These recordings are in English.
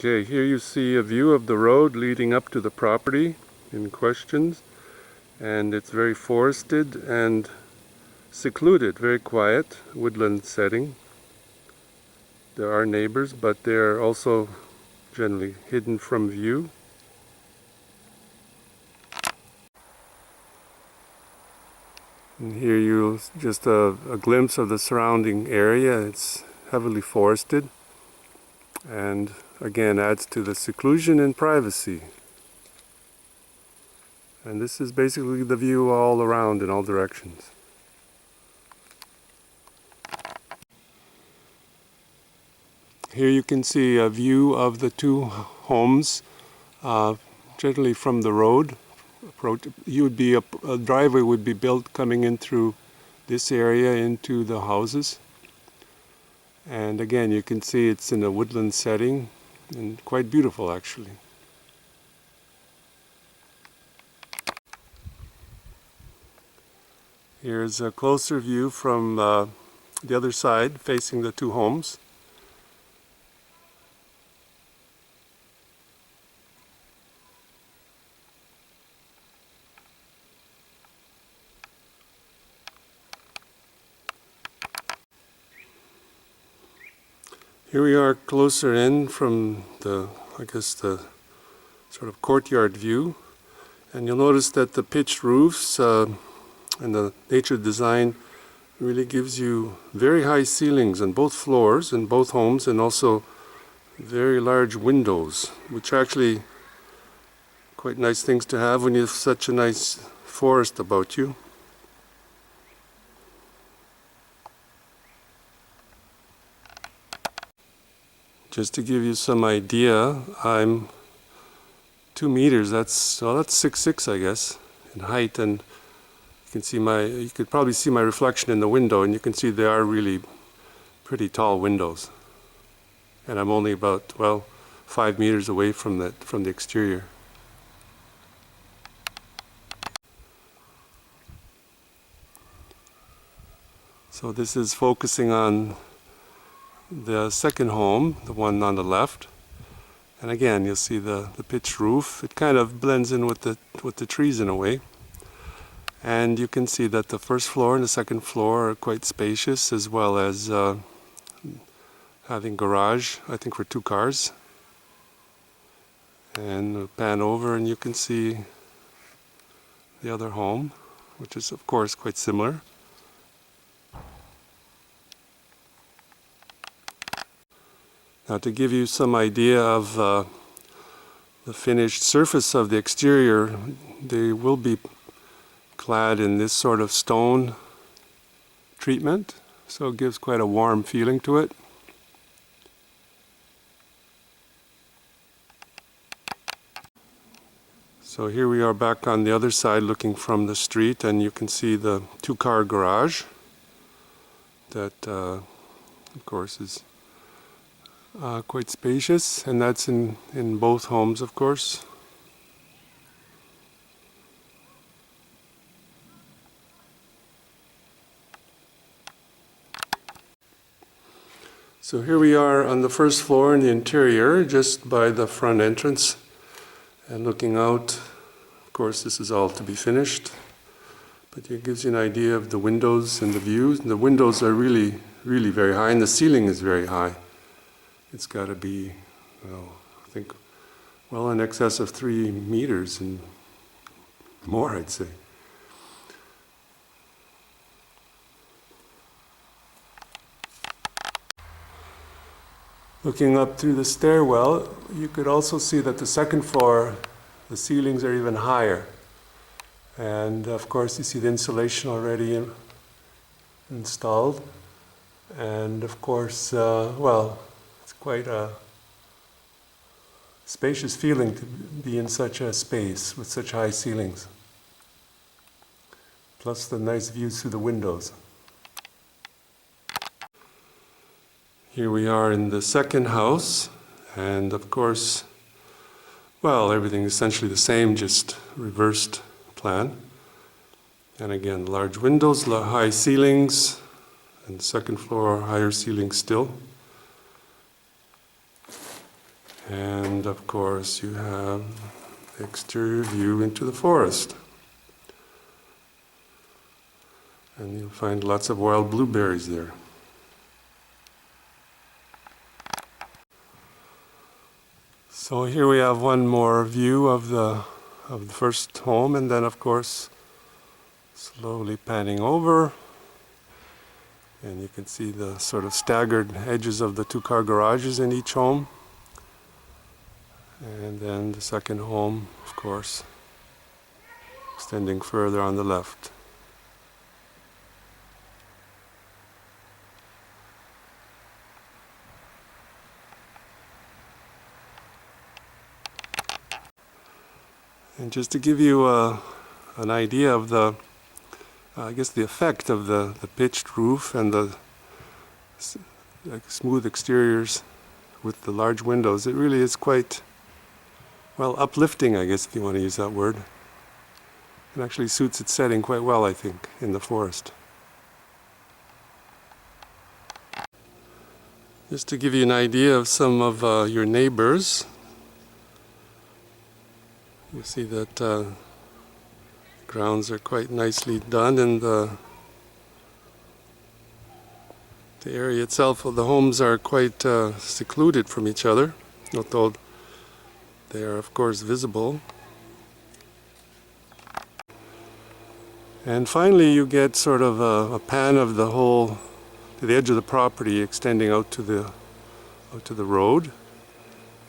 Okay, here you see a view of the road leading up to the property in question, and it's very forested and secluded, very quiet, woodland setting. There are neighbors, but they're also generally hidden from view. And here you just a glimpse of the surrounding area. It's heavily forested and again adds to the seclusion and privacy. And this is basically the view all around in all directions. Here you can see a view of the two homes, generally from the road. A driveway would be built coming in through this area into the houses. And again, you can see it's in a woodland setting and quite beautiful actually. Here's a closer view from the other side facing the two homes. Here we are closer in from the sort of courtyard view, and you'll notice that the pitched roofs and the nature design really gives you very high ceilings on both floors in both homes, and also very large windows, which are actually quite nice things to have when you have such a nice forest about you. Just to give you some idea, I'm 2 meters, that's 6'6", I guess, in height, and you could probably see my reflection in the window, and you can see they are really pretty tall windows. And I'm only about, 5 meters away from the exterior. So this is focusing on the second home, the one on the left, and again you'll see the pitched roof. It kind of blends in with the trees in a way, and you can see that the first floor and the second floor are quite spacious, as well as having garage, I think, for 2 cars. And we'll pan over and you can see the other home, which is of course quite similar. Now, to give you some idea of the finished surface of the exterior, they will be clad in this sort of stone treatment, so it gives quite a warm feeling to it. So here we are back on the other side looking from the street, and you can see the 2-car garage that of course is quite spacious, and that's in both homes, of course. So here we are on the first floor in the interior, just by the front entrance, and looking out. Of course, this is all to be finished, but it gives you an idea of the windows and the views. And the windows are really, really very high, and the ceiling is very high. It's got to be, I think, well in excess of 3 meters and more, I'd say. Looking up through the stairwell, you could also see that the second floor, the ceilings are even higher. And of course, you see the insulation already installed. And of course, it's quite a spacious feeling to be in such a space with such high ceilings. Plus the nice views through the windows. Here we are in the second house, and of course, everything is essentially the same, just reversed plan. And again, large windows, high ceilings, and second floor, higher ceilings still. And of course you have the exterior view into the forest. And you'll find lots of wild blueberries there. So here we have one more view of the first home, and then of course slowly panning over, and you can see the sort of staggered edges of the two-car garages in each home. And then the second home, of course, extending further on the left. And just to give you an idea of the, I guess the effect of the pitched roof and the smooth exteriors with the large windows, it really is quite, well, uplifting, I guess, if you want to use that word. It actually suits its setting quite well, I think, in the forest. Just to give you an idea of some of your neighbors, you see that grounds are quite nicely done, and the area itself, the homes are quite secluded from each other, although they are of course visible. And finally you get sort of a pan of the whole, to the edge of the property, extending out to the road.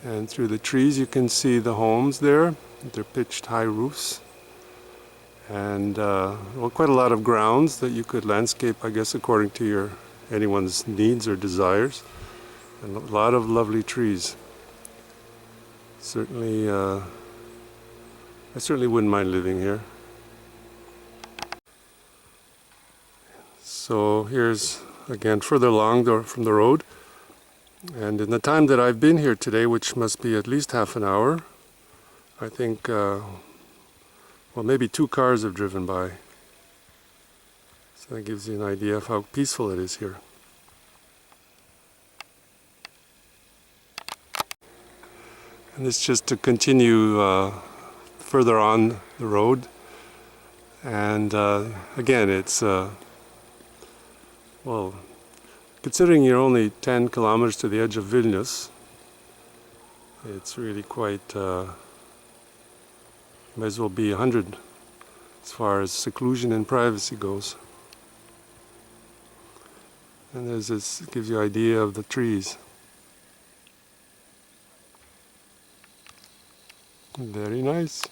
And through the trees you can see the homes there, their pitched high roofs. And well, quite a lot of grounds that you could landscape, I guess, according to anyone's needs or desires. And a lot of lovely trees. Certainly, I certainly wouldn't mind living here. So here's again further along from the road, and in the time that I've been here today, which must be at least half an hour, I think well, maybe 2 cars have driven by. So that gives you an idea of how peaceful it is here. And it's just to continue further on the road, and again it's well, considering you're only 10 kilometers to the edge of Vilnius, it's really quite might as well be 100 as far as seclusion and privacy goes. And there's this, gives you an idea of the trees. Very nice.